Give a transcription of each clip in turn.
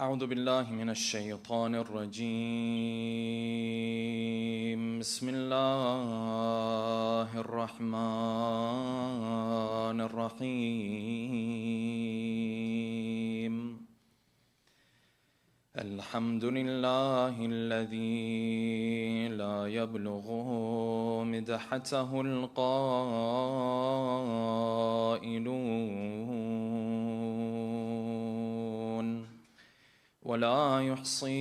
أعوذ بالله من الشيطان الرجيم بسم الله الرحمن الرحيم الحمد لله الذي لا يبلغ مدحته القائلون ولا يحصي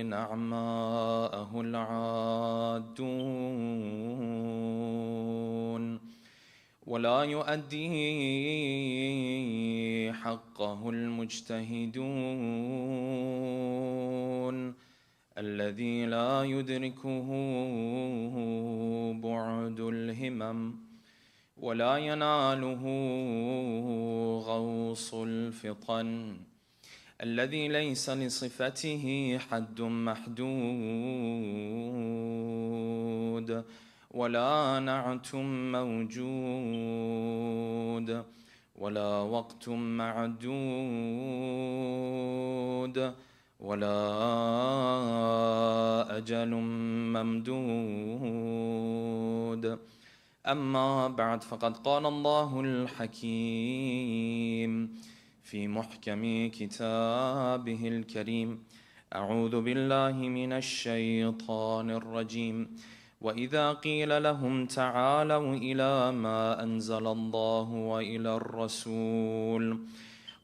نعماءه العادون ولا يؤدي حقه المجتهدون الذي لا يدركه بعد الهمم ولا يناله غوص الفطن الذي ليس لصفته حد محدود ولا نعت موجود ولا وقت معدود ولا أجل ممدود أما بعد فقد قال الله الحكيم في محكم كتابه الكريم أعوذ بالله من الشيطان الرجيم وإذا قيل لهم تعالوا إلى ما أنزل الله وإلى الرسول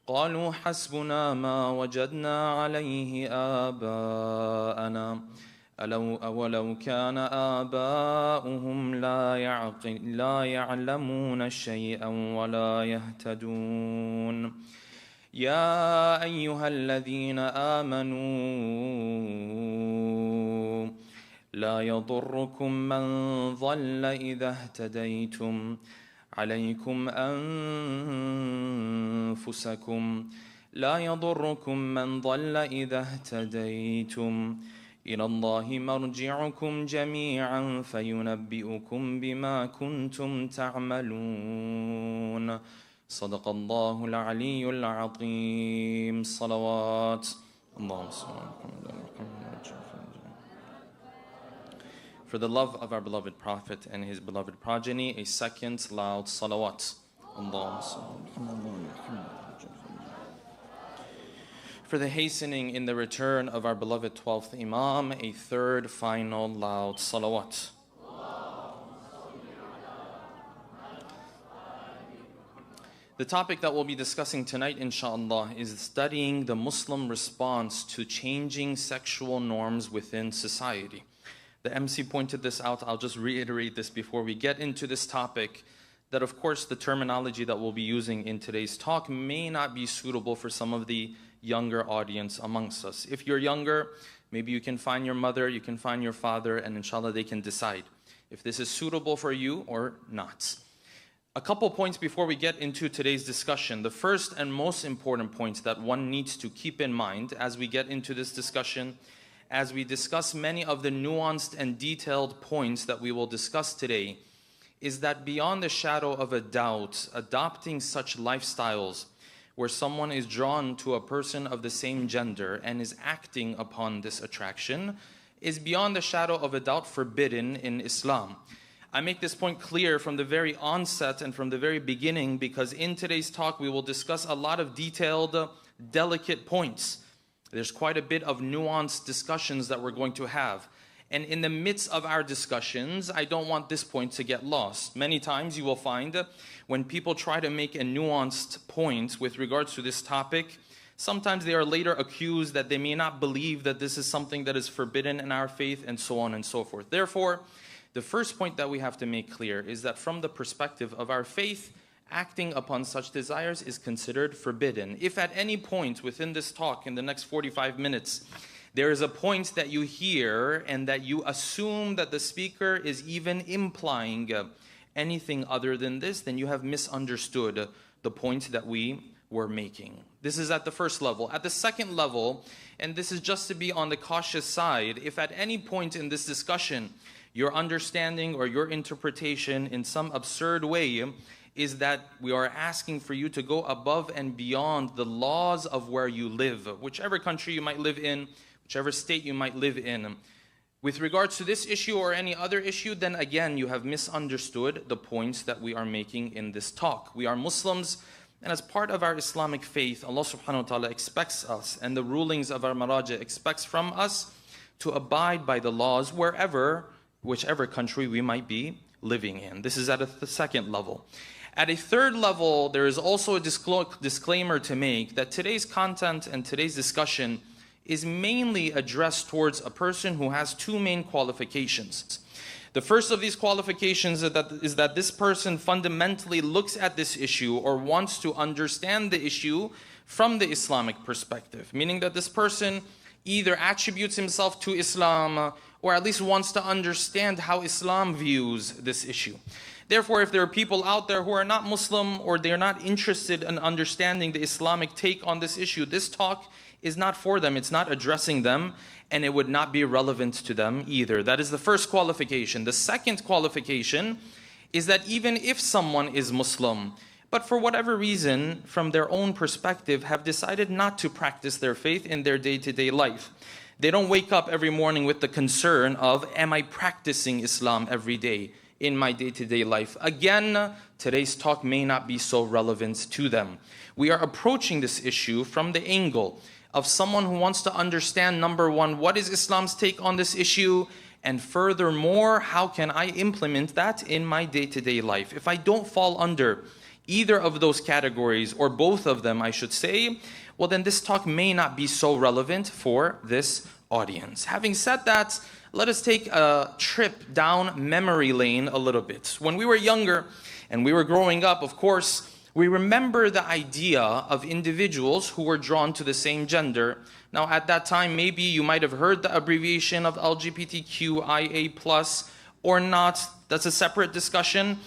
قالوا حسبنا ما وجدنا عليه آباءنا أولو كان آباؤهم لا يعلمون شيئا ولا يهتدون يا أيها الذين آمنوا لا يضركم من ضل إذا اهتديتم عليكم أنفسكم لا يضركم من ضل إذا اهتديتم إلى الله مرجعكم جميعا فينبئكم بما كنتم تعملون صدق الله العلي العظيم صلوات اللهم صل على محمد. For the love of our beloved Prophet and his beloved progeny, a second loud salawat. Allahumma salli ala Muhammad. For the hastening in the return of our beloved 12th Imam, a third final loud salawat. The topic that we'll be discussing tonight, inshallah, is studying the Muslim response to changing sexual norms within society. The MC pointed this out. I'll just reiterate this before we get into this topic, that of course the terminology that we'll be using in today's talk may not be suitable for some of the younger audience amongst us. If you're younger, maybe you can find your mother, you can find your father, and inshallah they can decide if this is suitable for you or not. A couple points before we get into today's discussion. The first and most important point that one needs to keep in mind as we get into this discussion, as we discuss many of the nuanced and detailed points that we will discuss today, is that beyond the shadow of a doubt, adopting such lifestyles where someone is drawn to a person of the same gender and is acting upon this attraction is beyond the shadow of a doubt forbidden in Islam. I make this point clear from the very onset and from the very beginning because in today's talk we will discuss a lot of detailed, delicate points. There's quite a bit of nuanced discussions that we're going to have. And in the midst of our discussions, I don't want this point to get lost. Many times you will find when people try to make a nuanced point with regards to this topic, sometimes they are later accused that they may not believe that this is something that is forbidden in our faith and so on and so forth. Therefore, the first point that we have to make clear is that from the perspective of our faith, acting upon such desires is considered forbidden. If at any point within this talk in the next 45 minutes, there is a point that you hear and that you assume that the speaker is even implying anything other than this, then you have misunderstood the point that we were making. This is at the first level. At the second level, and this is just to be on the cautious side, if at any point in this discussion your understanding or your interpretation in some absurd way is that we are asking for you to go above and beyond the laws of where you live, whichever country you might live in, whichever state you might live in. With regards to this issue or any other issue, then again, you have misunderstood the points that we are making in this talk. We are Muslims, and as part of our Islamic faith, Allah subhanahu wa ta'ala expects us, and the rulings of our maraja expects from us to abide by the laws whichever country we might be living in. This is at the second level. At a third level, there is also a disclaimer to make that today's content and today's discussion is mainly addressed towards a person who has two main qualifications. The first of these qualifications is that this person fundamentally looks at this issue or wants to understand the issue from the Islamic perspective, meaning that this person either attributes himself to Islam or at least wants to understand how Islam views this issue. Therefore, if there are people out there who are not Muslim or they're not interested in understanding the Islamic take on this issue, this talk is not for them, it's not addressing them, and it would not be relevant to them either. That is the first qualification. The second qualification is that even if someone is Muslim, but for whatever reason, from their own perspective, have decided not to practice their faith in their day-to-day life. They don't wake up every morning with the concern of, am I practicing Islam every day in my day-to-day life? Again, today's talk may not be so relevant to them. We are approaching this issue from the angle of someone who wants to understand, number one, what is Islam's take on this issue? And furthermore, how can I implement that in my day-to-day life? If I don't fall under either of those categories, or both of them, I should say, well, then this talk may not be so relevant for this audience. Having said that, let us take a trip down memory lane a little bit. When we were younger and we were growing up, of course, we remember the idea of individuals who were drawn to the same gender. Now, at that time, maybe you might have heard the abbreviation of LGBTQIA+, or not. That's a separate discussion.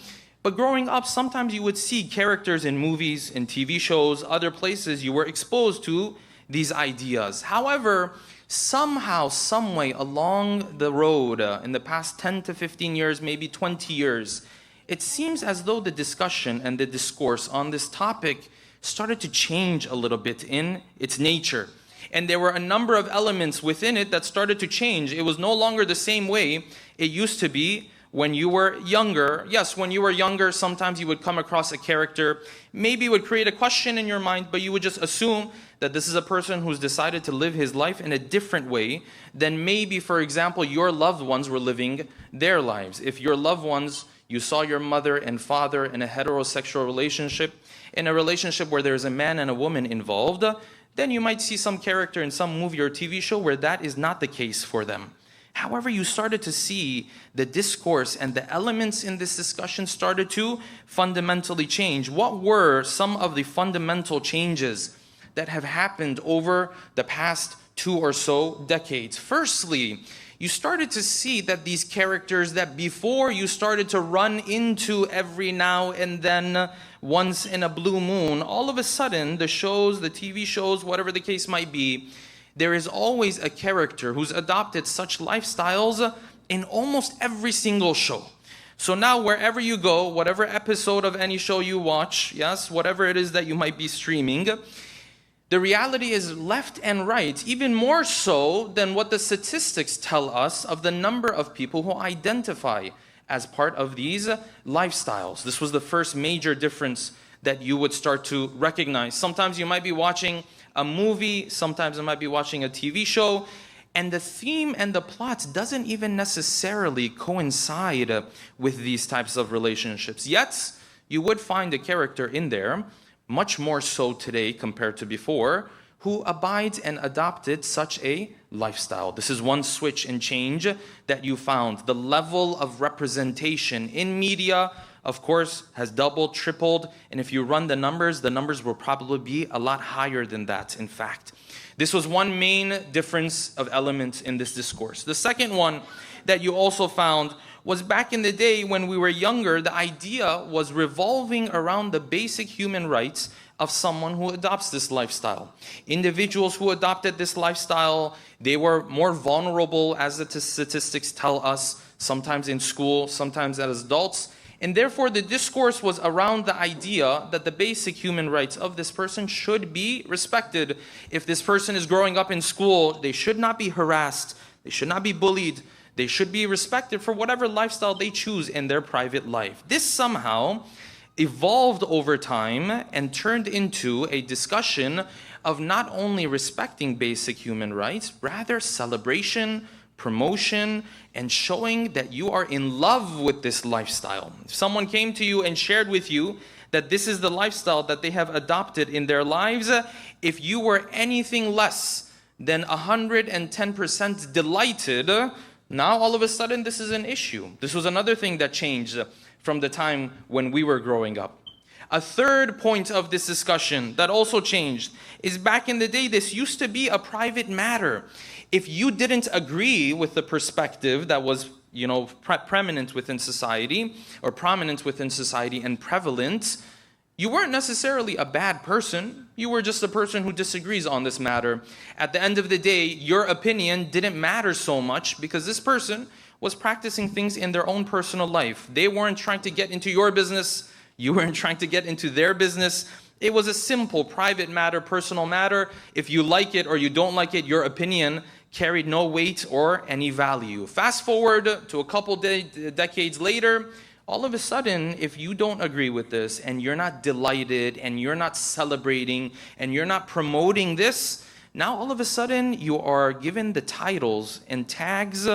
But growing up, sometimes you would see characters in movies, in TV shows, other places you were exposed to these ideas. However, somehow, someway along the road, in the past 10 to 15 years, maybe 20 years, it seems as though the discussion and the discourse on this topic started to change a little bit in its nature. And there were a number of elements within it that started to change. It was no longer the same way it used to be when you were younger. Yes, when you were younger, sometimes you would come across a character, maybe it would create a question in your mind, but you would just assume that this is a person who's decided to live his life in a different way than maybe, for example, your loved ones were living their lives. If your loved ones, you saw your mother and father in a heterosexual relationship, in a relationship where there's a man and a woman involved, then you might see some character in some movie or TV show where that is not the case for them. However, you started to see the discourse and the elements in this discussion started to fundamentally change. What were some of the fundamental changes that have happened over the past 2 or so decades? Firstly, you started to see that these characters that before you started to run into every now and then, once in a blue moon, all of a sudden, the shows, the TV shows, whatever the case might be, there is always a character who's adopted such lifestyles in almost every single show. So now wherever you go, whatever episode of any show you watch, yes, whatever it is that you might be streaming, the reality is left and right, even more so than what the statistics tell us of the number of people who identify as part of these lifestyles. This was the first major difference that you would start to recognize. Sometimes you might be watching a movie, sometimes you might be watching a TV show, and the theme and the plot doesn't even necessarily coincide with these types of relationships. Yet, you would find a character in there, much more so today compared to before, who abides and adopted such a lifestyle. This is one switch and change that you found. The level of representation in media, of course, has doubled, tripled, and if you run the numbers will probably be a lot higher than that, in fact. This was one main difference of element in this discourse. The second one that you also found was back in the day when we were younger, the idea was revolving around the basic human rights of someone who adopts this lifestyle. Individuals who adopted this lifestyle, they were more vulnerable, as the statistics tell us, sometimes in school, sometimes as adults, And therefore, the discourse was around the idea that the basic human rights of this person should be respected. If this person is growing up in school, they should not be harassed, they should not be bullied, they should be respected for whatever lifestyle they choose in their private life. This somehow evolved over time and turned into a discussion of not only respecting basic human rights, rather celebration, promotion, and showing that you are in love with this lifestyle. If someone came to you and shared with you that this is the lifestyle that they have adopted in their lives, if you were anything less than 110% delighted, now all of a sudden this is an issue. This was another thing that changed from the time when we were growing up. A third point of this discussion that also changed is back in the day, this used to be a private matter. If you didn't agree with the perspective that was, prominent within society and prevalent, you weren't necessarily a bad person. You were just a person who disagrees on this matter. At the end of the day, your opinion didn't matter so much because this person was practicing things in their own personal life. They weren't trying to get into your business. You weren't trying to get into their business. It was a simple private matter, personal matter. If you like it or you don't like it, your opinion carried no weight or any value. Fast forward to a couple decades later, all of a sudden, if you don't agree with this and you're not delighted and you're not celebrating and you're not promoting this, now all of a sudden you are given the titles and tags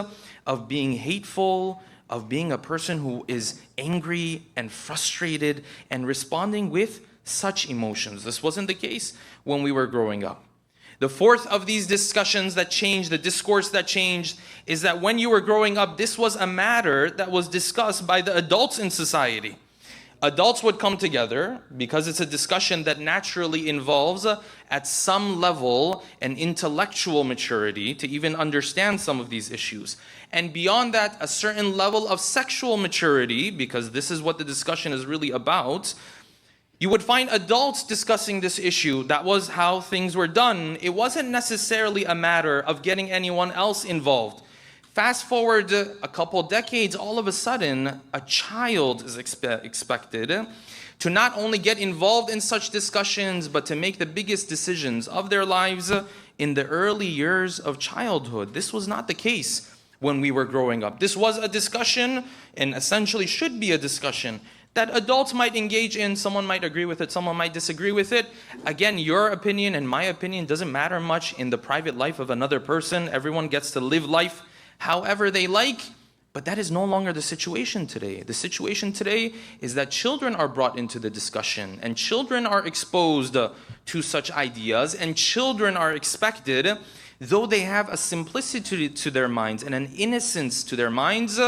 of being hateful, of being a person who is angry and frustrated and responding with such emotions. This wasn't the case when we were growing up. The fourth of these discussions that changed, the discourse that changed, is that when you were growing up, this was a matter that was discussed by the adults in society. Adults would come together because it's a discussion that naturally involves at some level an intellectual maturity to even understand some of these issues. And beyond that, a certain level of sexual maturity, because this is what the discussion is really about. You would find adults discussing this issue. That was how things were done. It wasn't necessarily a matter of getting anyone else involved. Fast forward a couple decades, all of a sudden, a child is expected to not only get involved in such discussions, but to make the biggest decisions of their lives in the early years of childhood. This was not the case when we were growing up. This was a discussion, and essentially should be a discussion, that adults might engage in. Someone might agree with it, someone might disagree with it. Again, your opinion and my opinion doesn't matter much in the private life of another person. Everyone gets to live life however they like, but that is no longer the situation today. The situation today is that children are brought into the discussion, and children are exposed to such ideas, and children are expected, though they have a simplicity to their minds and an innocence to their minds,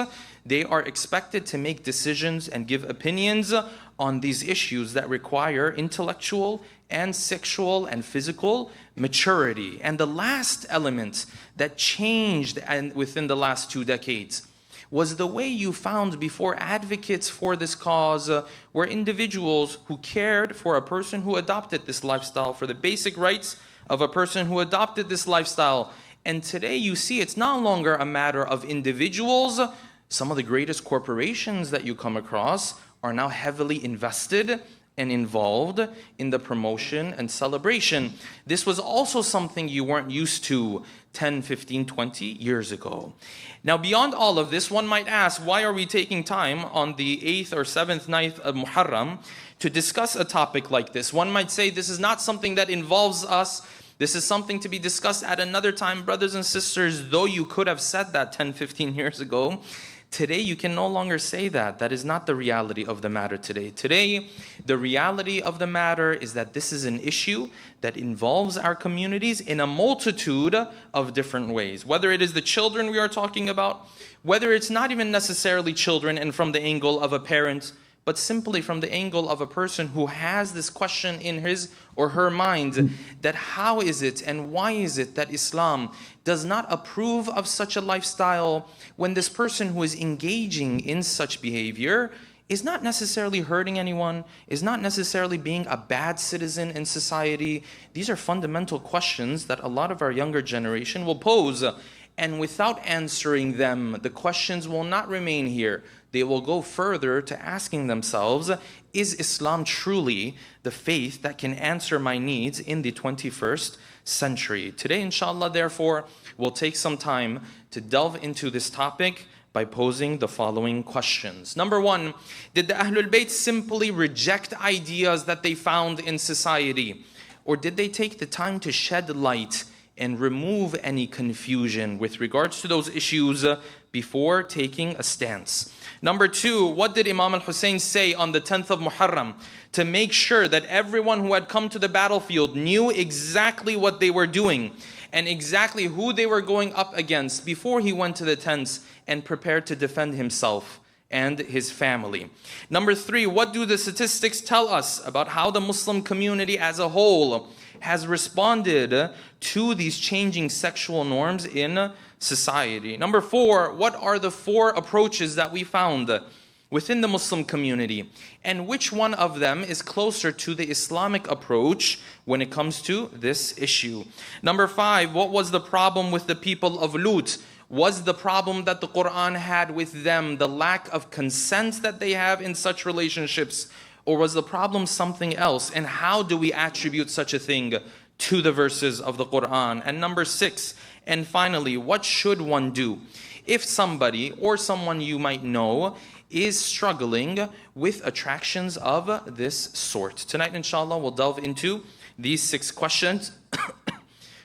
they are expected to make decisions and give opinions on these issues that require intellectual and sexual and physical maturity. And the last element that changed within the last 2 decades was the way you found before advocates for this cause were individuals who cared for a person who adopted this lifestyle, for the basic rights of a person who adopted this lifestyle. And today you see it's no longer a matter of individuals. Some of the greatest corporations that you come across are now heavily invested and involved in the promotion and celebration. This was also something you weren't used to 10, 15, 20 years ago. Now, beyond all of this, one might ask, why are we taking time on the 8th or 7th night of Muharram to discuss a topic like this? One might say this is not something that involves us. This is something to be discussed at another time. Brothers and sisters, though you could have said that 10, 15 years ago, today you can no longer say that. That is not the reality of the matter today. Today, the reality of the matter is that this is an issue that involves our communities in a multitude of different ways. Whether it is the children we are talking about, whether it's not even necessarily children and from the angle of a parent, but simply from the angle of a person who has this question in his or her mind, that how is it and why is it that Islam does not approve of such a lifestyle when this person who is engaging in such behavior is not necessarily hurting anyone, is not necessarily being a bad citizen in society. These are fundamental questions that a lot of our younger generation will pose. And without answering them, the questions will not remain here. They will go further to asking themselves, is Islam truly the faith that can answer my needs in the 21st century? Today, inshallah, therefore, we'll take some time to delve into this topic by posing the following questions. Number one, did the Ahlul Bayt simply reject ideas that they found in society? Or did they take the time to shed light and remove any confusion with regards to those issues before taking a stance? Number two, what did Imam al-Hussein say on the 10th of Muharram to make sure that everyone who had come to the battlefield knew exactly what they were doing and exactly who they were going up against before he went to the tents and prepared to defend himself and his family? Number three, what do the statistics tell us about how the Muslim community as a whole has responded to these changing sexual norms in society? Number four, what are the four approaches that we found within the Muslim community? And which one of them is closer to the Islamic approach when it comes to this issue? Number five, what was the problem with the people of Lut? Was the problem that the Quran had with them the lack of consent that they have in such relationships? Or was the problem something else? And how do we attribute such a thing to the verses of the Quran? And number six, and finally, what should one do if somebody or someone you might know is struggling with attractions of this sort? Tonight, inshallah, we'll delve into these 6 questions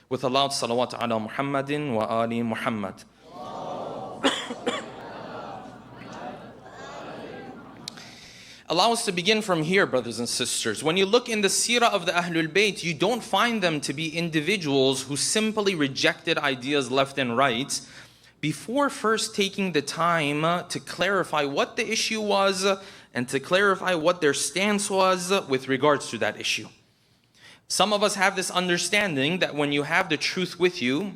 with a loud salawat ala Muhammadin wa ali Muhammad. Allow us to begin from here, brothers and sisters. When you look in the seerah of the Ahlul Bayt, you don't find them to be individuals who simply rejected ideas left and right before first taking the time to clarify what the issue was and to clarify what their stance was with regards to that issue. Some of us have this understanding that when you have the truth with you,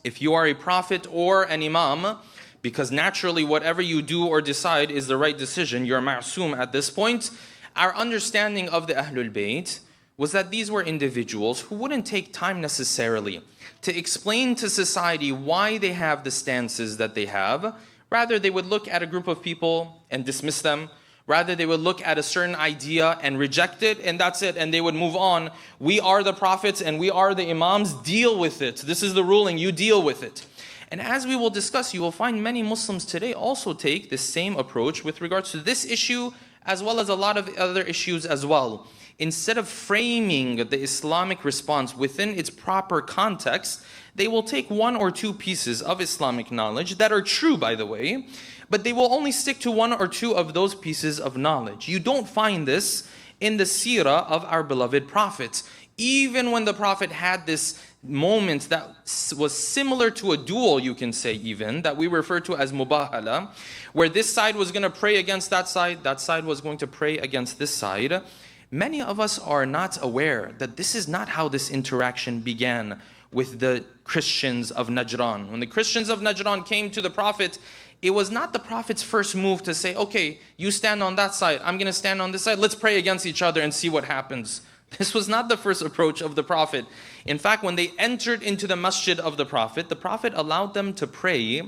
if you are a prophet or an imam, because naturally whatever you do or decide is the right decision, you're ma'soom at this point. Our understanding of the Ahlul Bayt was that these were individuals who wouldn't take time necessarily to explain to society why they have the stances that they have. Rather, they would look at a group of people and dismiss them. Rather, they would look at a certain idea and reject it, and that's it, and they would move on. We are the prophets and we are the imams, deal with it. This is the ruling, you deal with it. And as we will discuss, you will find many Muslims today also take the same approach with regards to this issue, as well as a lot of other issues as well. Instead of framing the Islamic response within its proper context, they will take 1 or 2 pieces of Islamic knowledge that are true, by the way, but they will only stick to 1 or 2 of those pieces of knowledge. You don't find this in the seerah of our beloved Prophet. Even when the Prophet had this moment that was similar to a duel, you can say even, that we refer to as mubahala, where this side was going to pray against that side was going to pray against this side. Many of us are not aware that this is not how this interaction began with the Christians of Najran. When the Christians of Najran came to the Prophet, it was not the Prophet's first move to say, okay, you stand on that side, I'm going to stand on this side, let's pray against each other and see what happens. This was not the first approach of the Prophet. In fact, when they entered into the masjid of the Prophet allowed them to pray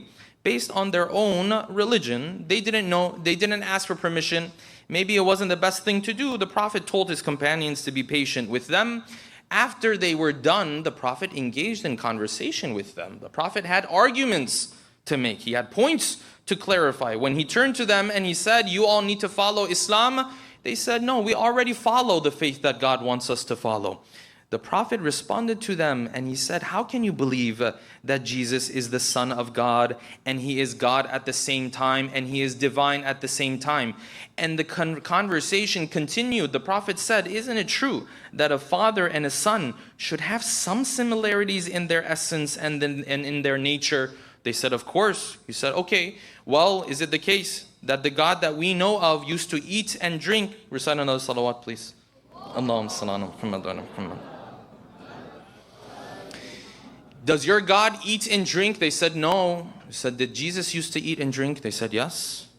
based on their own religion. They didn't know, they didn't ask for permission. Maybe it wasn't the best thing to do. The Prophet told his companions to be patient with them. After they were done, the Prophet engaged in conversation with them. The Prophet had arguments to make. He had points to clarify. When he turned to them and he said, you all need to follow Islam, they said, no, we already follow the faith that God wants us to follow. The Prophet responded to them and he said, how can you believe that Jesus is the Son of God and He is God at the same time and He is divine at the same time? And the conversation continued. The Prophet said, isn't it true that a father and a son should have some similarities in their essence and in their nature? They said, of course. He said, okay, well, is it the case that the God that we know of used to eat and drink? Recite another salawat, please. Allahumma salli ala Muhammad wa ala Muhammad. Does your God eat and drink? They said, no. He said, did Jesus used to eat and drink? They said, yes.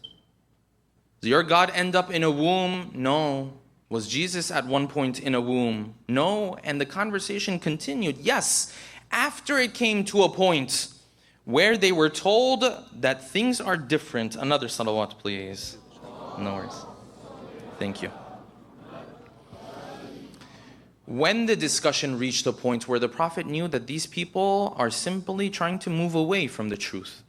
Does your God end up in a womb? No. Was Jesus at one point in a womb? No. And the conversation continued. Yes. After it came to a point where they were told that things are different. Another salawat, please. No worries. Thank you. When the discussion reached a point where the Prophet knew that these people are simply trying to move away from the truth.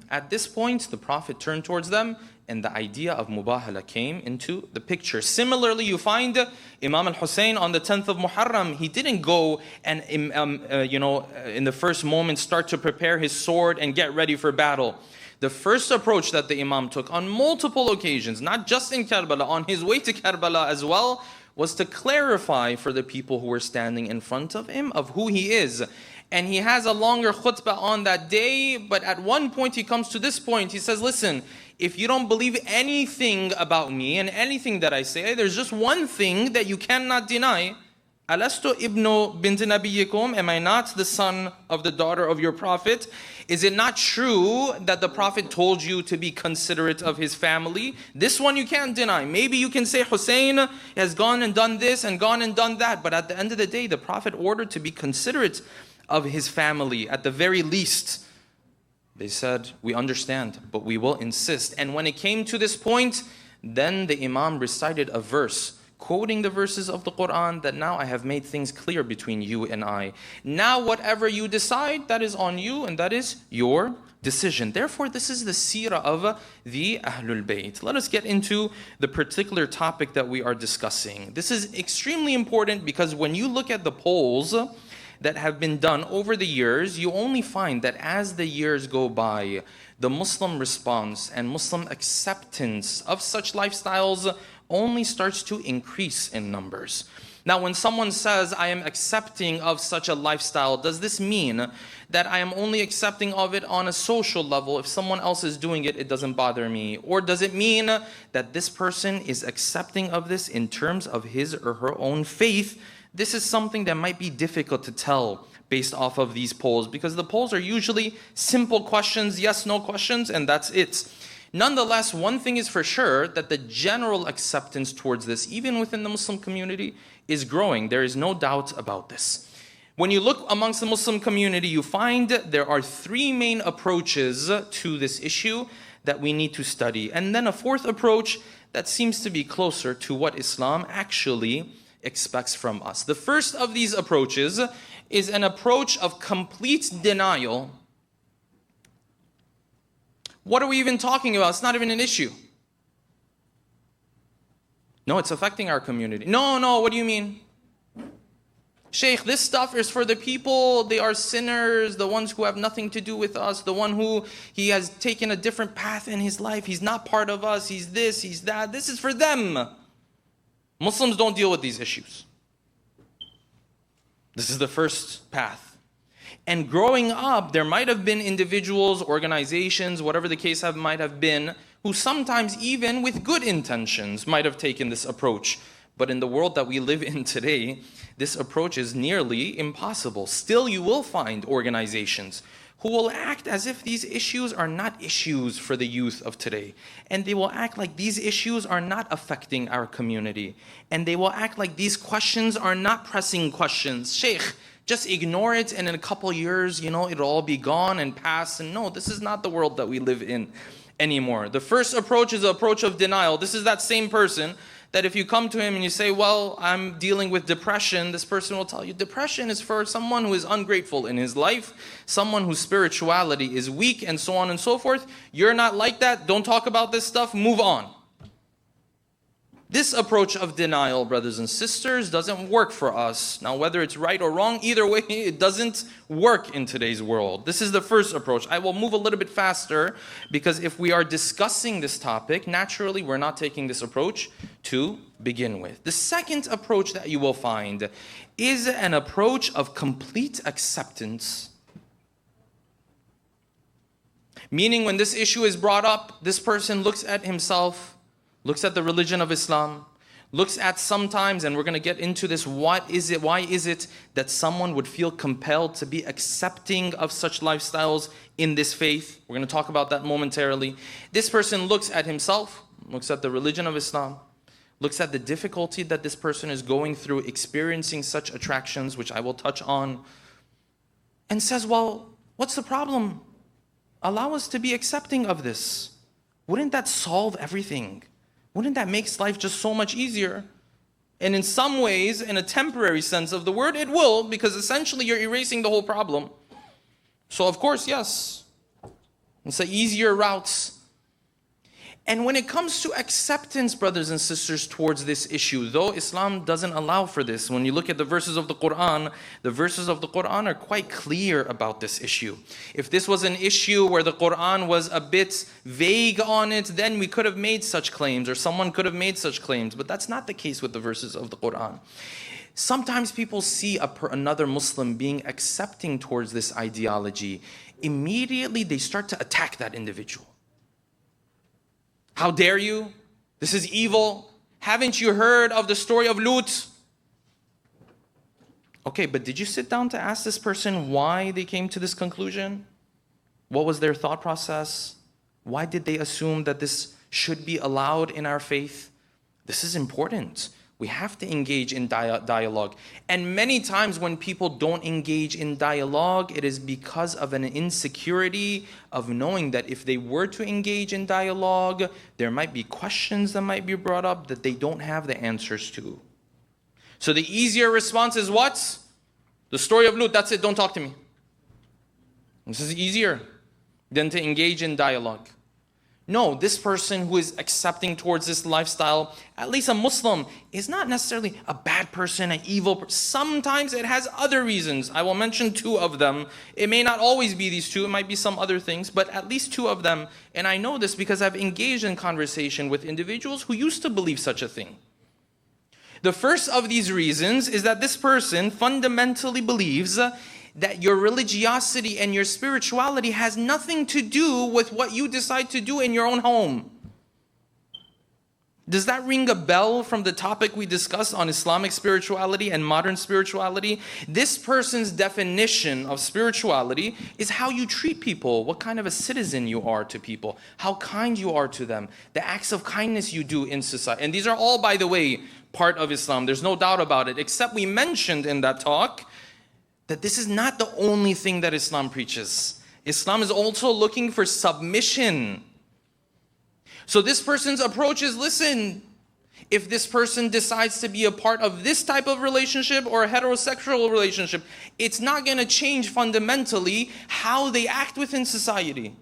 At this point, the Prophet turned towards them and the idea of mubahala came into the picture. Similarly, you find Imam al-Hussein on the 10th of Muharram, he didn't go and, in the first moment start to prepare his sword and get ready for battle. The first approach that the Imam took on multiple occasions, not just in Karbala, on his way to Karbala as well, was to clarify for the people who were standing in front of him of who he is. And he has a longer khutbah on that day, but at one point he comes to this point. He says, listen, if you don't believe anything about me and anything that I say, there's just one thing that you cannot deny. Alastu ibnu bint nabiyyikum, am I not the son of the daughter of your prophet? Is it not true that the Prophet told you to be considerate of his family? This one you can't deny. Maybe you can say Hussein has gone and done this and gone and done that, but at the end of the day, the Prophet ordered to be considerate of his family at the very least. They said, we understand, but we will insist. And when it came to this point, then the Imam recited a verse, quoting the verses of the Quran, that now I have made things clear between you and I. Now whatever you decide, that is on you and that is your decision. Therefore, this is the seerah of the Ahlul Bayt. Let us get into the particular topic that we are discussing. This is extremely important because when you look at the polls that have been done over the years, you only find that as the years go by, the Muslim response and Muslim acceptance of such lifestyles only starts to increase in numbers. Now, when someone says, I am accepting of such a lifestyle, does this mean that I am only accepting of it on a social level? If someone else is doing it, it doesn't bother me. Or does it mean that this person is accepting of this in terms of his or her own faith? This is something that might be difficult to tell based off of these polls, because the polls are usually simple questions, yes, no questions, and that's it. Nonetheless, one thing is for sure, that the general acceptance towards this, even within the Muslim community, is growing. There is no doubt about this. When you look amongst the Muslim community, you find there are three main approaches to this issue that we need to study. And then a fourth approach that seems to be closer to what Islam actually expects from us. The first of these approaches is an approach of complete denial. What are we even talking about? It's not even an issue. No, it's affecting our community. No, what do you mean? Shaykh, this stuff is for the people, they are sinners, the ones who have nothing to do with us, the one who he has taken a different path in his life, he's not part of us, he's this, he's that, this is for them. Muslims don't deal with these issues. This is the first path. And growing up, there might have been individuals, organizations, whatever the case might have been, who sometimes even with good intentions might have taken this approach. But in the world that we live in today, this approach is nearly impossible. Still, you will find organizations who will act as if these issues are not issues for the youth of today. And they will act like these issues are not affecting our community. And they will act like these questions are not pressing questions. Sheikh, just ignore it and in a couple years, it'll all be gone and pass. And no, this is not the world that we live in anymore. The first approach is the approach of denial. This is that same person that if you come to him and you say, well, I'm dealing with depression, this person will tell you, depression is for someone who is ungrateful in his life, someone whose spirituality is weak, and so on and so forth. You're not like that. Don't talk about this stuff. Move on. This approach of denial, brothers and sisters, doesn't work for us. Now, whether it's right or wrong, either way, it doesn't work in today's world. This is the first approach. I will move a little bit faster because if we are discussing this topic, naturally, we're not taking this approach to begin with. The second approach that you will find is an approach of complete acceptance. Meaning, when this issue is brought up, this person looks at himself, looks at the religion of Islam, looks at sometimes, and we're going to get into this, why is it that someone would feel compelled to be accepting of such lifestyles in this faith? We're going to talk about that momentarily. This person looks at himself, looks at the religion of Islam, looks at the difficulty that this person is going through experiencing such attractions, which I will touch on, and says, well, what's the problem? Allow us to be accepting of this. Wouldn't that solve everything? Wouldn't that make life just so much easier? And in some ways, in a temporary sense of the word, it will, because essentially you're erasing the whole problem. So of course, yes, it's an easier route. And when it comes to acceptance, brothers and sisters, towards this issue, though Islam doesn't allow for this, when you look at the verses of the Quran are quite clear about this issue. If this was an issue where the Quran was a bit vague on it, then we could have made such claims, or someone could have made such claims. But that's not the case with the verses of the Quran. Sometimes people see another Muslim being accepting towards this ideology. Immediately they start to attack that individual. How dare you? This is evil. Haven't you heard of the story of Lut? Okay, but did you sit down to ask this person why they came to this conclusion? What was their thought process? Why did they assume that this should be allowed in our faith? This is important. We have to engage in dialogue. And many times when people don't engage in dialogue, it is because of an insecurity of knowing that if they were to engage in dialogue, there might be questions that might be brought up that they don't have the answers to. So the easier response is what? The story of Lut, that's it, don't talk to me. This is easier than to engage in dialogue. No, this person who is accepting towards this lifestyle, at least a Muslim, is not necessarily a bad person, an evil person. Sometimes it has other reasons. I will mention two of them. It may not always be these two. It might be some other things, but at least two of them. And I know this because I've engaged in conversation with individuals who used to believe such a thing. The first of these reasons is that this person fundamentally believes that your religiosity and your spirituality has nothing to do with what you decide to do in your own home. Does that ring a bell from the topic we discussed on Islamic spirituality and modern spirituality? This person's definition of spirituality is how you treat people, what kind of a citizen you are to people, how kind you are to them, the acts of kindness you do in society. And these are all, by the way, part of Islam. There's no doubt about it, except we mentioned in that talk that this is not the only thing that Islam preaches. Islam is also looking for submission. So this person's approach is, listen, if this person decides to be a part of this type of relationship or a heterosexual relationship, it's not going to change fundamentally how they act within society.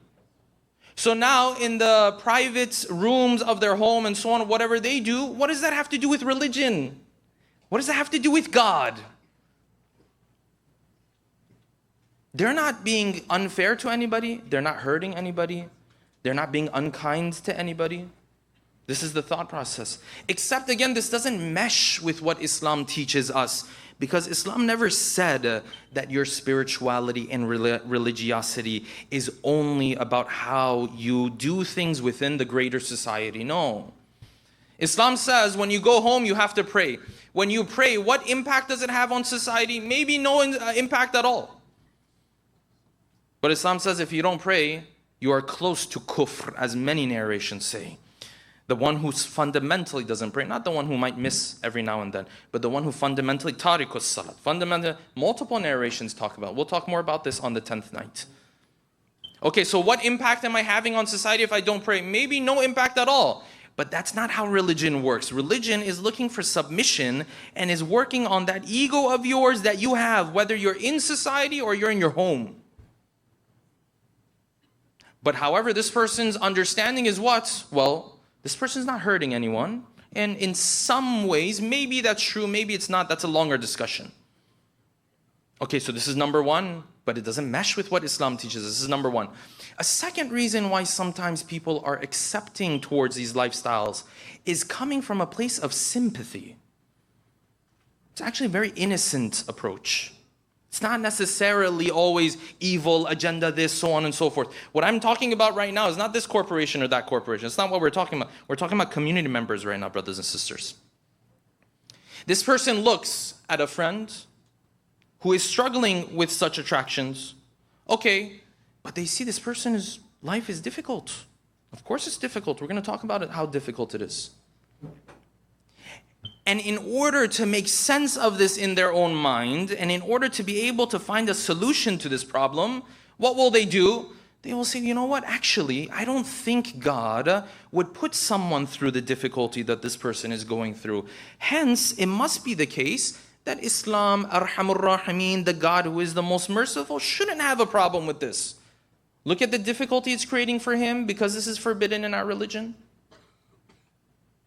So now in the private rooms of their home and so on, whatever they do, what does that have to do with religion? What does that have to do with God? They're not being unfair to anybody. They're not hurting anybody. They're not being unkind to anybody. This is the thought process. Except again, this doesn't mesh with what Islam teaches us, because Islam never said that your spirituality and religiosity is only about how you do things within the greater society. No. Islam says when you go home, you have to pray. When you pray, what impact does it have on society? Maybe no impact at all. But Islam says if you don't pray, you are close to kufr, as many narrations say. The one who fundamentally doesn't pray, not the one who might miss every now and then, but the one who fundamentally tarikus salat. Fundamentally, multiple narrations talk about. We'll talk more about this on the 10th night. Okay, so what impact am I having on society if I don't pray? Maybe no impact at all. But that's not how religion works. Religion is looking for submission and is working on that ego of yours that you have, whether you're in society or you're in your home. But however, this person's understanding is what? Well, this person's not hurting anyone. And in some ways, maybe that's true, maybe it's not. That's a longer discussion. Okay, so this is number one, but it doesn't mesh with what Islam teaches us. This is number one. A second reason why sometimes people are accepting towards these lifestyles is coming from a place of sympathy. It's actually a very innocent approach. It's not necessarily always evil, agenda this, so on and so forth. What I'm talking about right now is not this corporation or that corporation. It's not what we're talking about. We're talking about community members right now, brothers and sisters. This person looks at a friend who is struggling with such attractions. Okay, but they see this person's life is difficult. Of course it's difficult. We're going to talk about it, how difficult it is. And in order to make sense of this in their own mind, and in order to be able to find a solution to this problem, what will they do? they will say, you know what, actually, I don't think God would put someone through the difficulty that this person is going through. Hence, it must be the case that Islam, Arhamur Rahimin, the God who is the most merciful, shouldn't have a problem with this. Look at the difficulty it's creating for him because this is forbidden in our religion.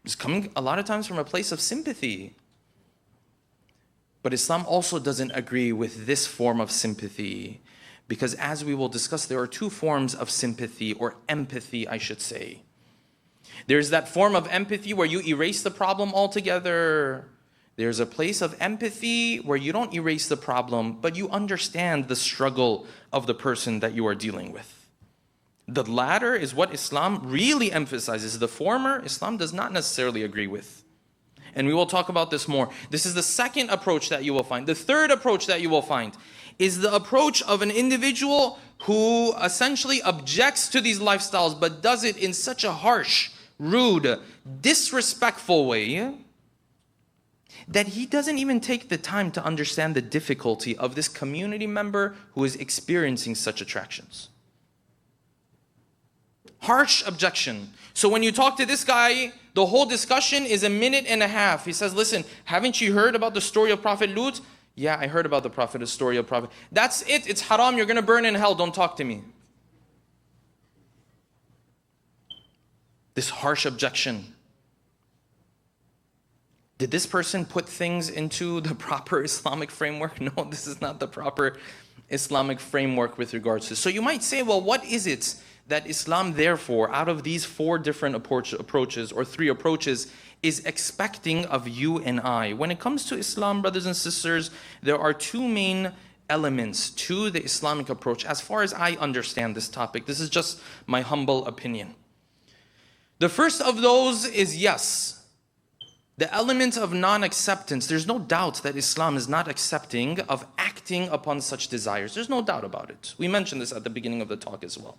It's coming a lot of times from a place of sympathy. But Islam also doesn't agree with this form of sympathy, because as we will discuss, there are two forms of sympathy, or empathy, I should say. There's that form of empathy where you erase the problem altogether. There's a place of empathy where you don't erase the problem, but you understand the struggle of the person that you are dealing with. The latter is what Islam really emphasizes. The former, Islam does not necessarily agree with. And we will talk about this more. This is the second approach that you will find. The third approach that you will find is the approach of an individual who essentially objects to these lifestyles, but does it in such a harsh, rude, disrespectful way that he doesn't even take the time to understand the difficulty of this community member who is experiencing such attractions. Harsh objection. So when you talk to this guy, the whole discussion is 1.5 minutes. He says, listen, haven't you heard about the story of Prophet Lut? Yeah, I heard about the story of Prophet. That's it. It's haram. You're going to burn in hell. Don't talk to me. This harsh objection. Did this person put things into the proper Islamic framework? No, this is not the proper Islamic framework with regards to this. So you might say, well, what is it that Islam, therefore, out of these 4 different approaches or 3 approaches, is expecting of you and I? When it comes to Islam, brothers and sisters, there are 2 main elements to the Islamic approach as far as I understand this topic. This is just my humble opinion. The first of those is, yes, the element of non-acceptance. There's no doubt that Islam is not accepting of acting upon such desires. There's no doubt about it. We mentioned this at the beginning of the talk as well.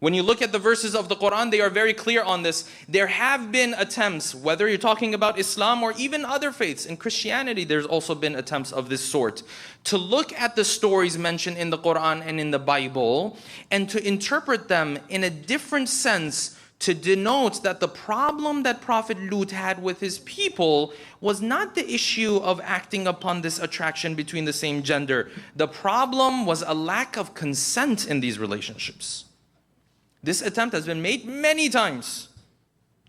When you look at the verses of the Quran, they are very clear on this. There have been attempts, whether you're talking about Islam or even other faiths. In Christianity, there's also been attempts of this sort, to look at the stories mentioned in the Quran and in the Bible and to interpret them in a different sense, to denote that the problem that Prophet Lut had with his people was not the issue of acting upon this attraction between the same gender. The problem was a lack of consent in these relationships. This attempt has been made many times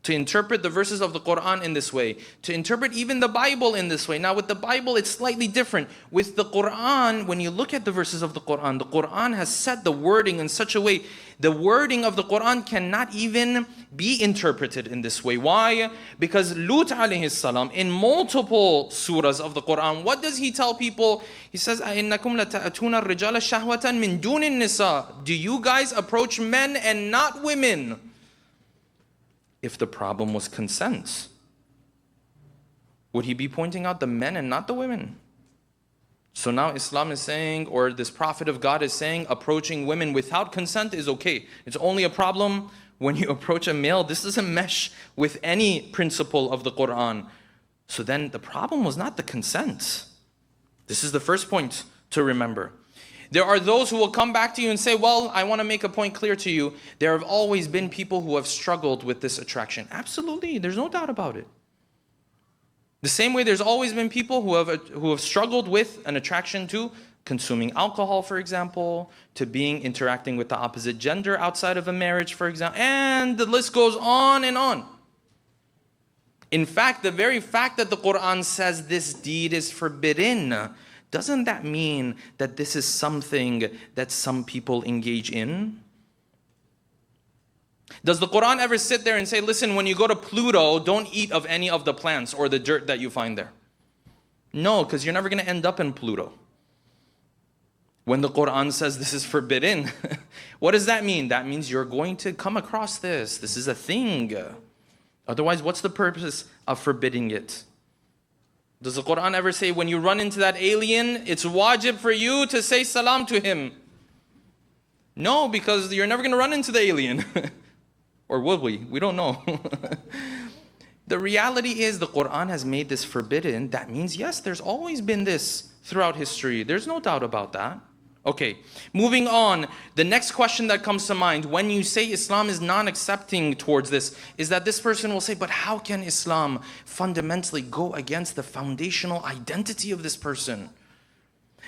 to interpret the verses of the Quran in this way, to interpret even the Bible in this way. Now with the Bible, it's slightly different. With the Quran, when you look at the verses of the Quran has set the wording in such a way, the wording of the Quran cannot even be interpreted in this way. Why? Because Lut alayhi salam, in multiple surahs of the Quran, what does he tell people? He says, أَإِنَّكُمْ لَتَأْتُونَ الرِّجَالَ شَهْوَةً مِّن دُونِ النِّسَاءِ. Do you guys approach men and not women? If the problem was consent, would he be pointing out the men and not the women? So now Islam is saying, or this prophet of God is saying, approaching women without consent is okay. It's only a problem when you approach a male. This doesn't mesh with any principle of the Quran. So then the problem was not the consent. This is the first point to remember. There are those who will come back to you and say, well, I want to make a point clear to you. There have always been people who have struggled with this attraction. Absolutely, there's no doubt about it. The same way there's always been people who have struggled with an attraction to consuming alcohol, for example, to interacting with the opposite gender outside of a marriage, for example, and the list goes on and on. In fact, the very fact that the Quran says this deed is forbidden, doesn't that mean that this is something that some people engage in? Does the Quran ever sit there and say, listen, when you go to Pluto, don't eat of any of the plants or the dirt that you find there? No, because you're never going to end up in Pluto. When the Quran says this is forbidden, what does that mean? That means you're going to come across this. This is a thing. Otherwise, what's the purpose of forbidding it? Does the Quran ever say when you run into that alien, it's wajib for you to say salam to him? No, because you're never going to run into the alien. Or will we? We don't know. The reality is the Quran has made this forbidden. That means, yes, there's always been this throughout history. There's no doubt about that. Okay, moving on. The next question that comes to mind when you say Islam is non-accepting towards this is that this person will say, but how can Islam fundamentally go against the foundational identity of this person?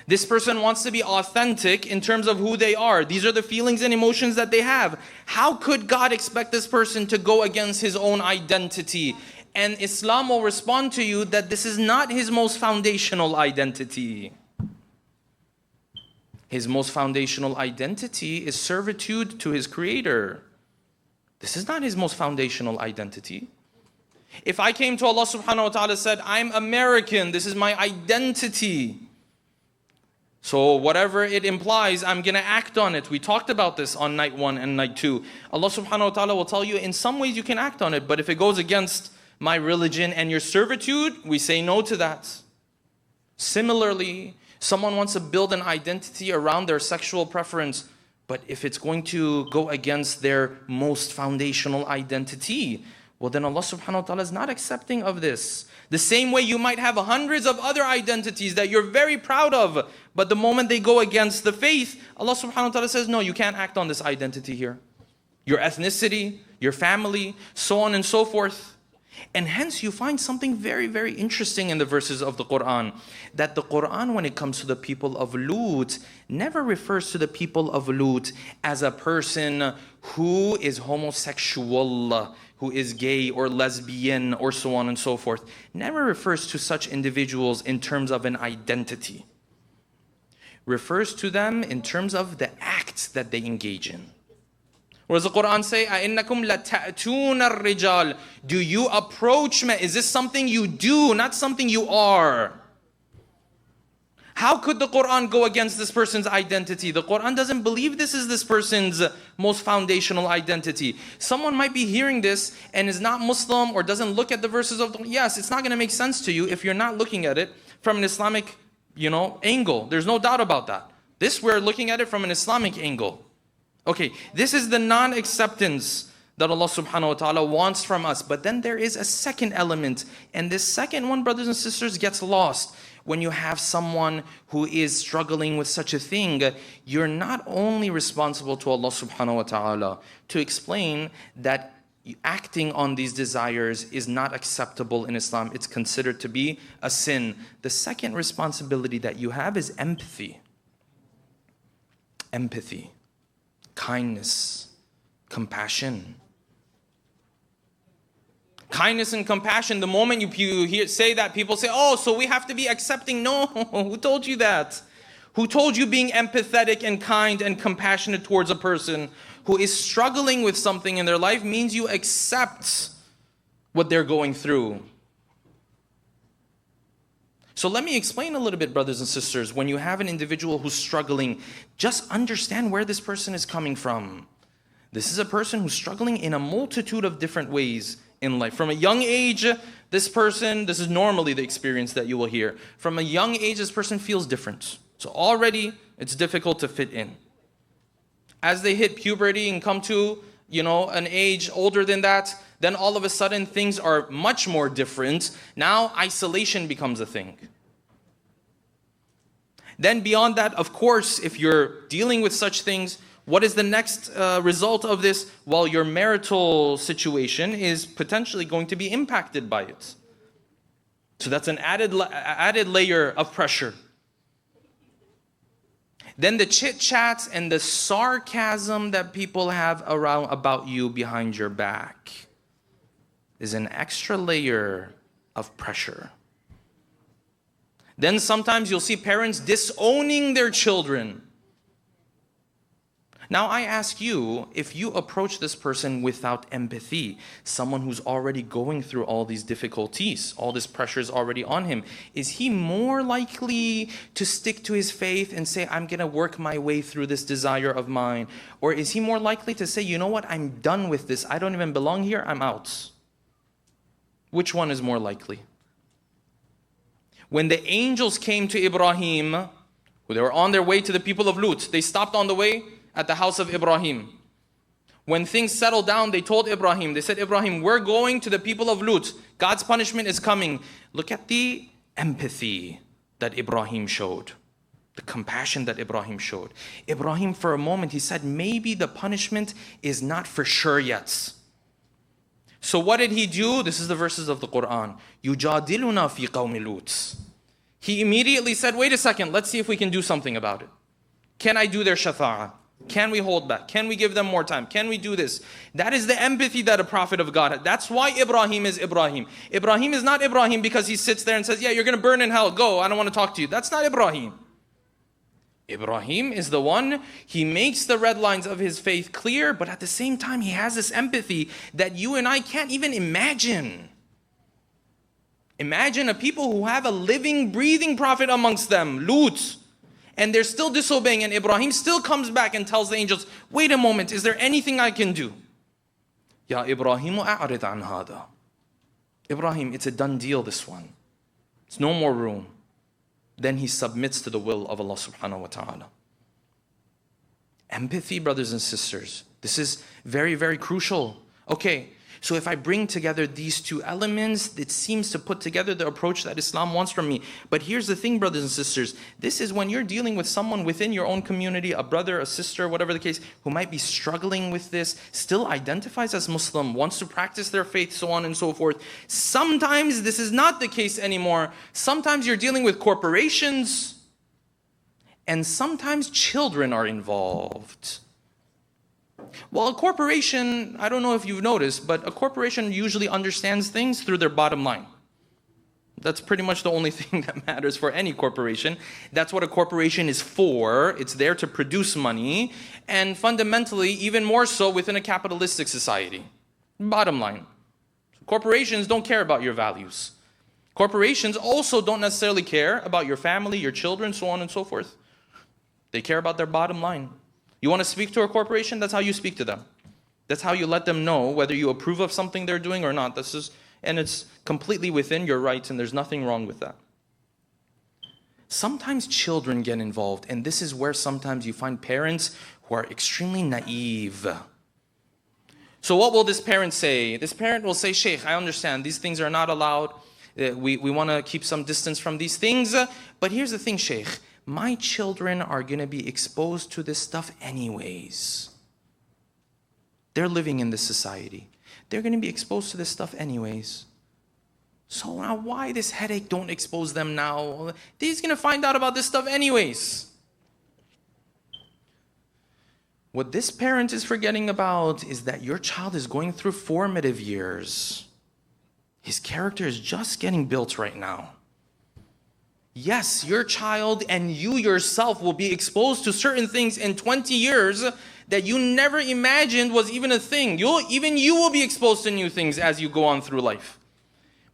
This person wants to be authentic in terms of who they are. These are the feelings and emotions that they have. How could God expect this person to go against his own identity? And Islam will respond to you that this is not his most foundational identity. His most foundational identity is servitude to his Creator. This is not his most foundational identity. If I came to Allah subhanahu wa ta'ala and said, I'm American, this is my identity. So whatever it implies, I'm going to act on it. We talked about this on night 1 and night 2. Allah subhanahu wa ta'ala will tell you, in some ways you can act on it, but if it goes against my religion and your servitude, we say no to that. Similarly, someone wants to build an identity around their sexual preference, but if it's going to go against their most foundational identity, well then Allah subhanahu wa ta'ala is not accepting of this. The same way you might have hundreds of other identities that you're very proud of, but the moment they go against the faith, Allah subhanahu wa ta'ala says, no, you can't act on this identity here. Your ethnicity, your family, so on and so forth. And hence you find something very, very interesting in the verses of the Quran. That the Quran, when it comes to the people of Lut, never refers to the people of Lut as a person who is homosexual, who is gay or lesbian or so on and so forth. Never refers to such individuals in terms of an identity. Refers to them in terms of the acts that they engage in. What does the Quran say? أَإِنَّكُمْ لَتَأْتُونَ الرِّجَالِ. Do you approach men? Is this something you do, not something you are? How could the Quran go against this person's identity? The Quran doesn't believe this is this person's most foundational identity. Someone might be hearing this and is not Muslim or doesn't look at the verses of the... Yes, it's not going to make sense to you if you're not looking at it from an Islamic, angle. There's no doubt about that. This, we're looking at it from an Islamic angle. Okay, this is the non-acceptance that Allah subhanahu wa ta'ala wants from us. But then there is a second element. And this second one, brothers and sisters, gets lost. When you have someone who is struggling with such a thing, you're not only responsible to Allah subhanahu wa ta'ala to explain that acting on these desires is not acceptable in Islam. It's considered to be a sin. The second responsibility that you have is empathy. Empathy. Kindness, compassion. Kindness and compassion, the moment you say that, people say, oh, so we have to be accepting. No, who told you that? Who told you being empathetic and kind and compassionate towards a person who is struggling with something in their life means you accept what they're going through? So let me explain a little bit, brothers and sisters. When you have an individual who's struggling, just understand where this person is coming from. This is a person who's struggling in a multitude of different ways in life. From a young age, this is normally the experience that you will hear. From a young age, this person feels different. So already, it's difficult to fit in. As they hit puberty and come to, an age older than that, then all of a sudden things are much more different. Now isolation becomes a thing. Then beyond that, of course, if you're dealing with such things, what is the next result of this? Well, your marital situation is potentially going to be impacted by it. So that's an added layer of pressure. Then the chit-chats and the sarcasm that people have around about you behind your back is an extra layer of pressure. Then sometimes you'll see parents disowning their children. Now I ask you, if you approach this person without empathy, someone who's already going through all these difficulties, all this pressure is already on him, is he more likely to stick to his faith and say, I'm going to work my way through this desire of mine? Or is he more likely to say, you know what, I'm done with this, I don't even belong here, I'm out? Which one is more likely? When the angels came to Ibrahim, they were on their way to the people of Lut, they stopped on the way at the house of Ibrahim. When things settled down, they told Ibrahim, they said, Ibrahim, we're going to the people of Lut. God's punishment is coming. Look at the empathy that Ibrahim showed. The compassion that Ibrahim showed. Ibrahim, for a moment, he said, maybe the punishment is not for sure yet. So what did he do? This is the verses of the Quran. يُجَادِلُنَا فِي قَوْمِ لُوطٍ. He immediately said, wait a second, let's see if we can do something about it. Can I do their shafa'ah? Can we hold back? Can we give them more time? Can we do this? That is the empathy that a prophet of God had. That's why Ibrahim is Ibrahim. Ibrahim is not Ibrahim because he sits there and says, yeah, you're going to burn in hell. Go, I don't want to talk to you. That's not Ibrahim. Ibrahim is the one, he makes the red lines of his faith clear, but at the same time, he has this empathy that you and I can't even imagine. Imagine a people who have a living, breathing prophet amongst them, Lut, and they're still disobeying, and Ibrahim still comes back and tells the angels, wait a moment, is there anything I can do? Ya Ibrahimu a'rid an hada. Ibrahim, it's a done deal, this one. It's no more room. Then he submits to the will of Allah subhanahu wa ta'ala. Empathy, brothers and sisters. This is very, very crucial. Okay, so if I bring together these two elements, it seems to put together the approach that Islam wants from me. But here's the thing, brothers and sisters. This is when you're dealing with someone within your own community, a brother, a sister, whatever the case, who might be struggling with this, still identifies as Muslim, wants to practice their faith, so on and so forth. Sometimes this is not the case anymore. Sometimes you're dealing with corporations, and sometimes children are involved. Well, a corporation, I don't know if you've noticed, but a corporation usually understands things through their bottom line. That's pretty much the only thing that matters for any corporation. That's what a corporation is for. It's there to produce money, and fundamentally, even more so within a capitalistic society. Bottom line. Corporations don't care about your values. Corporations also don't necessarily care about your family, your children, so on and so forth. They care about their bottom line. You want to speak to a corporation? That's how you speak to them. That's how you let them know whether you approve of something they're doing or not. And it's completely within your rights, and there's nothing wrong with that. Sometimes children get involved, and this is where sometimes you find parents who are extremely naive. So what will this parent say? This parent will say, Sheikh, I understand these things are not allowed. We want to keep some distance from these things. But here's the thing, Sheikh. My children are going to be exposed to this stuff anyways. They're living in this society. They're going to be exposed to this stuff anyways. So now why this headache? Don't expose them now. They're going to find out about this stuff anyways. What this parent is forgetting about is that your child is going through formative years. His character is just getting built right now. Yes, your child and you yourself will be exposed to certain things in 20 years that you never imagined was even a thing. Even you will be exposed to new things as you go on through life.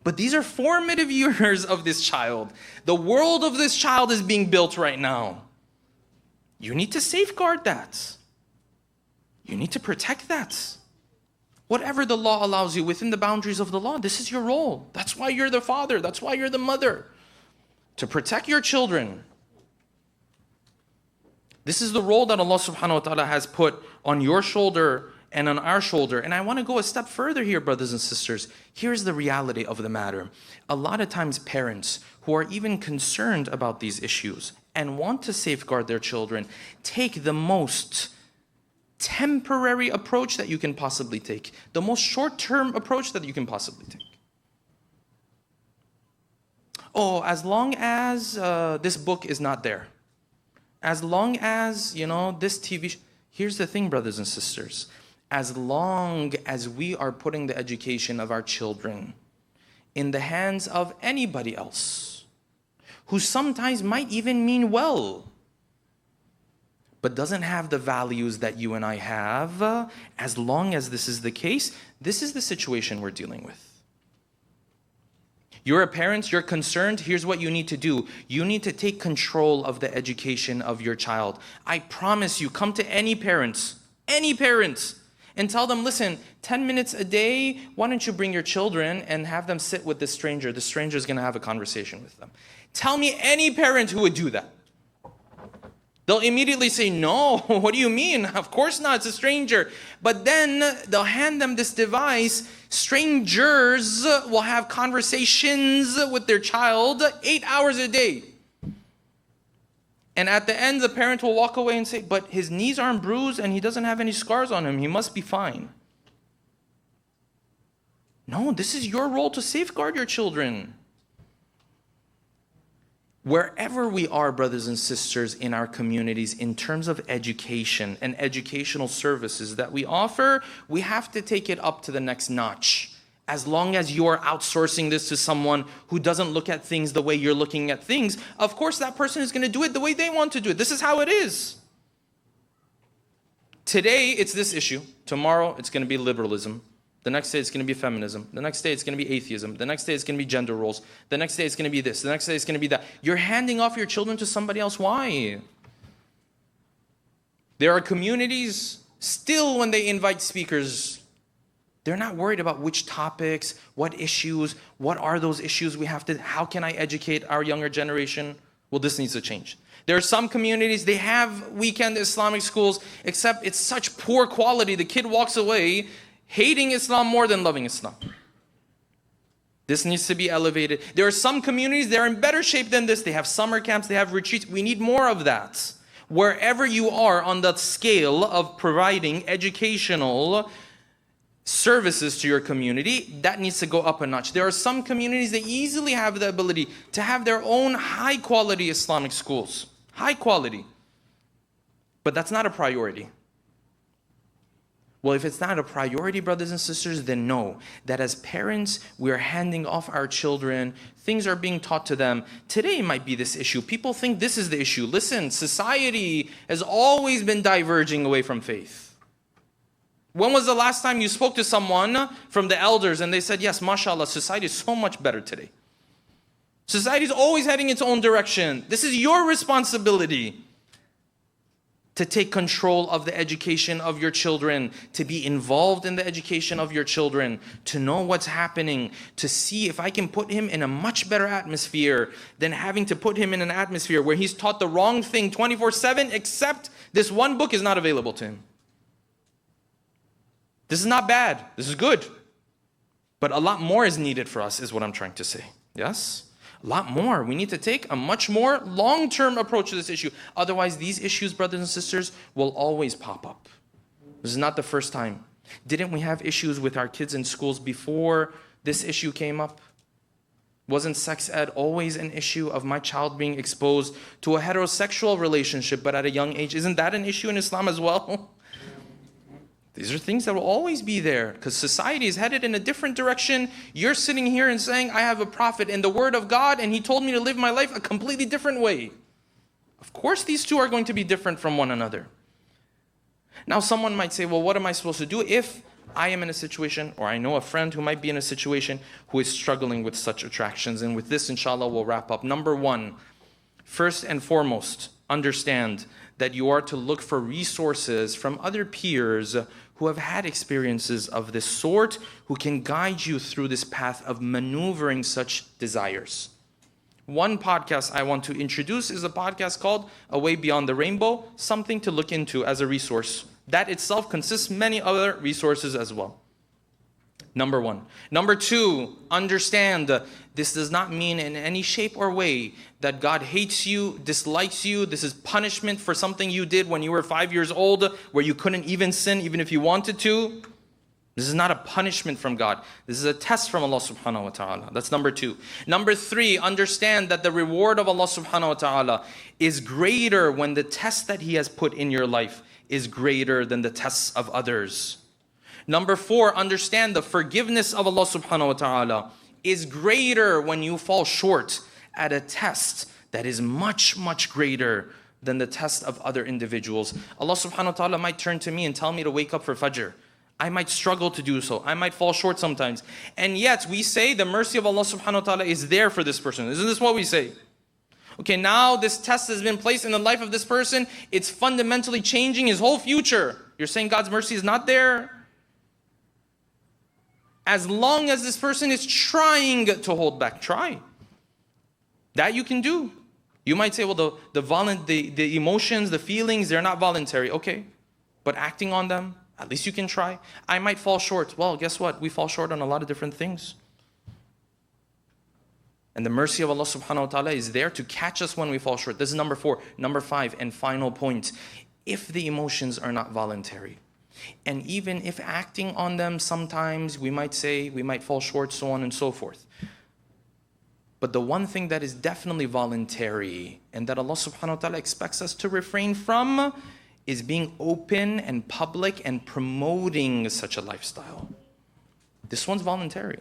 But these are formative years of this child. The world of this child is being built right now. You need to safeguard that. You need to protect that. Whatever the law allows you within the boundaries of the law, this is your role. That's why you're the father. That's why you're the mother. To protect your children. This is the role that Allah subhanahu wa ta'ala has put on your shoulder and on our shoulder. And I want to go a step further here, brothers and sisters. Here's the reality of the matter. A lot of times parents who are even concerned about these issues and want to safeguard their children take the most temporary approach that you can possibly take. The most short-term approach that you can possibly take. Oh, as long as this book is not there. As long as, this TV... Here's the thing, brothers and sisters. As long as we are putting the education of our children in the hands of anybody else, who sometimes might even mean well, but doesn't have the values that you and I have, as long as this is the case, this is the situation we're dealing with. You're a parent, you're concerned, here's what you need to do. You need to take control of the education of your child. I promise you, come to any parents, and tell them, listen, 10 minutes a day, why don't you bring your children and have them sit with this stranger? The stranger is going to have a conversation with them. Tell me any parent who would do that. They'll immediately say, no, what do you mean? Of course not, it's a stranger. But then they'll hand them this device. Strangers will have conversations with their child 8 hours a day. And at the end, the parent will walk away and say, but his knees aren't bruised and he doesn't have any scars on him. He must be fine. No, this is your role to safeguard your children. Wherever we are, brothers and sisters, in our communities, in terms of education and educational services that we offer, we have to take it up to the next notch. As long as you're outsourcing this to someone who doesn't look at things the way you're looking at things, of course that person is going to do it the way they want to do it. This is how it is. Today, it's this issue. Tomorrow, it's going to be liberalism. The next day, it's going to be feminism. The next day, it's going to be atheism. The next day, it's going to be gender roles. The next day, it's going to be this. The next day, it's going to be that. You're handing off your children to somebody else. Why? There are communities, still when they invite speakers, they're not worried about which topics, what issues, what are those issues we have to, how can I educate our younger generation? Well, this needs to change. There are some communities, they have weekend Islamic schools, except it's such poor quality. The kid walks away hating Islam more than loving Islam. This needs to be elevated. There are some communities, they're in better shape than this. They have summer camps, they have retreats. We need more of that. Wherever you are on that scale of providing educational services to your community, that needs to go up a notch. There are some communities that easily have the ability to have their own high quality Islamic schools. High quality. But that's not a priority. Well, if it's not a priority, brothers and sisters, then know that as parents, we are handing off our children. Things are being taught to them. Today might be this issue. People think this is the issue. Listen, society has always been diverging away from faith. When was the last time you spoke to someone from the elders and they said, yes, mashallah, society is so much better today. Society is always heading its own direction. This is your responsibility to take control of the education of your children, to be involved in the education of your children, to know what's happening, to see if I can put him in a much better atmosphere than having to put him in an atmosphere where he's taught the wrong thing 24/7, except this one book is not available to him. This is not bad. This is good. But a lot more is needed for us, is what I'm trying to say. Yes? A lot more. We need to take a much more long-term approach to this issue. Otherwise, these issues, brothers and sisters, will always pop up. This is not the first time. Didn't we have issues with our kids in schools before this issue came up? Wasn't sex ed always an issue of my child being exposed to a heterosexual relationship, but at a young age? Isn't that an issue in Islam as well? These are things that will always be there because society is headed in a different direction. You're sitting here and saying, I have a prophet and the word of God, and he told me to live my life a completely different way. Of course, these two are going to be different from one another. Now, someone might say, well, what am I supposed to do if I am in a situation, or I know a friend who might be in a situation who is struggling with such attractions? And with this, inshallah, we'll wrap up. Number one, first and foremost, understand that you are to look for resources from other peers who have had experiences of this sort, who can guide you through this path of maneuvering such desires. One podcast I want to introduce is a podcast called A Way Beyond the Rainbow, something to look into as a resource. That itself consists many other resources as well. Number one. Number two, understand this does not mean in any shape or way that God hates you, dislikes you. This is punishment for something you did when you were 5 years old, where you couldn't even sin even if you wanted to. This is not a punishment from God. This is a test from Allah subhanahu wa ta'ala. That's number two. Number three, understand that the reward of Allah subhanahu wa ta'ala is greater when the test that He has put in your life is greater than the tests of others. Number four, understand the forgiveness of Allah subhanahu wa ta'ala is greater when you fall short at a test that is much, much greater than the test of other individuals. Allah subhanahu wa ta'ala might turn to me and tell me to wake up for Fajr. I might struggle to do so. I might fall short sometimes. And yet we say the mercy of Allah subhanahu wa ta'ala is there for this person. Isn't this what we say? Okay, now this test has been placed in the life of this person. It's fundamentally changing his whole future. You're saying God's mercy is not there? As long as this person is trying to hold back, try. That you can do. You might say, well, the emotions, the feelings, they're not voluntary. Okay, but acting on them, at least you can try. I might fall short. Well, guess what? We fall short on a lot of different things. And the mercy of Allah subhanahu wa ta'ala is there to catch us when we fall short. This is number 4. Number 5 and final point. If the emotions are not voluntary, and even if acting on them sometimes we might say we might fall short, so on and so forth. But the one thing that is definitely voluntary and that Allah subhanahu wa ta'ala expects us to refrain from is being open and public and promoting such a lifestyle. This one's voluntary.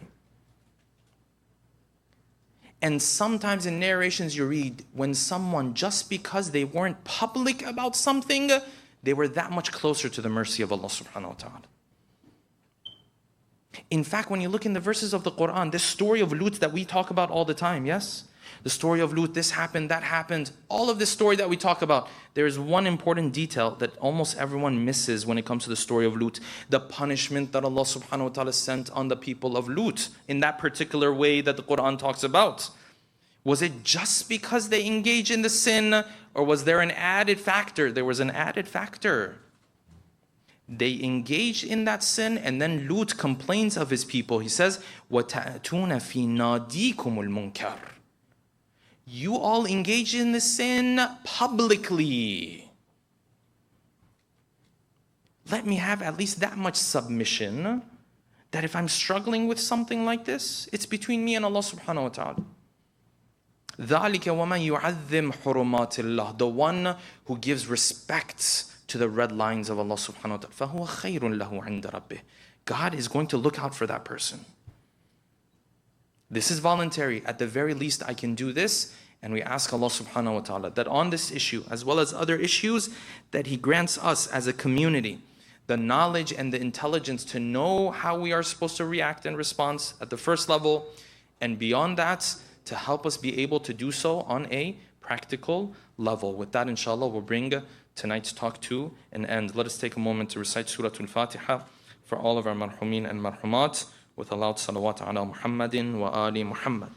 And sometimes in narrations you read, when someone, just because they weren't public about something, they were that much closer to the mercy of Allah subhanahu wa ta'ala. In fact, when you look in the verses of the Quran, this story of Lut that we talk about all the time, yes? The story of Lut, this happened, that happened. All of this story that we talk about, there is one important detail that almost everyone misses when it comes to the story of Lut. The punishment that Allah subhanahu wa ta'ala sent on the people of Lut in that particular way that the Quran talks about. Was it just because they engaged in the sin, or was there an added factor? There was an added factor. They engaged in that sin, and then Lut complains of his people. He says, وَتَأْتُونَ فِي نَادِيكُمُ الْمُنْكَرِ. You all engage in the sin publicly. Let me have at least that much submission, that if I'm struggling with something like this, it's between me and Allah subhanahu wa ta'ala. ذَلِكَ وَمَنْ يُعَذِّمْ حُرُمَاتِ اللَّهِ. The one who gives respect to the red lines of Allah subhanahu wa ta'ala. فَهُوَ خَيْرٌ لَهُ عِنْدَ رَبِّهِ. God is going to look out for that person. This is voluntary. At the very least, I can do this. And we ask Allah subhanahu wa ta'ala that on this issue, as well as other issues, that He grants us as a community the knowledge and the intelligence to know how we are supposed to react and respond at the first level. And beyond that, to help us be able to do so on a practical level. With that, inshallah, we'll bring tonight's talk to an end. Let us take a moment to recite Surah Al-Fatiha for all of our marhumin and marhumat with a loud salawat ala Muhammadin wa ali Muhammad.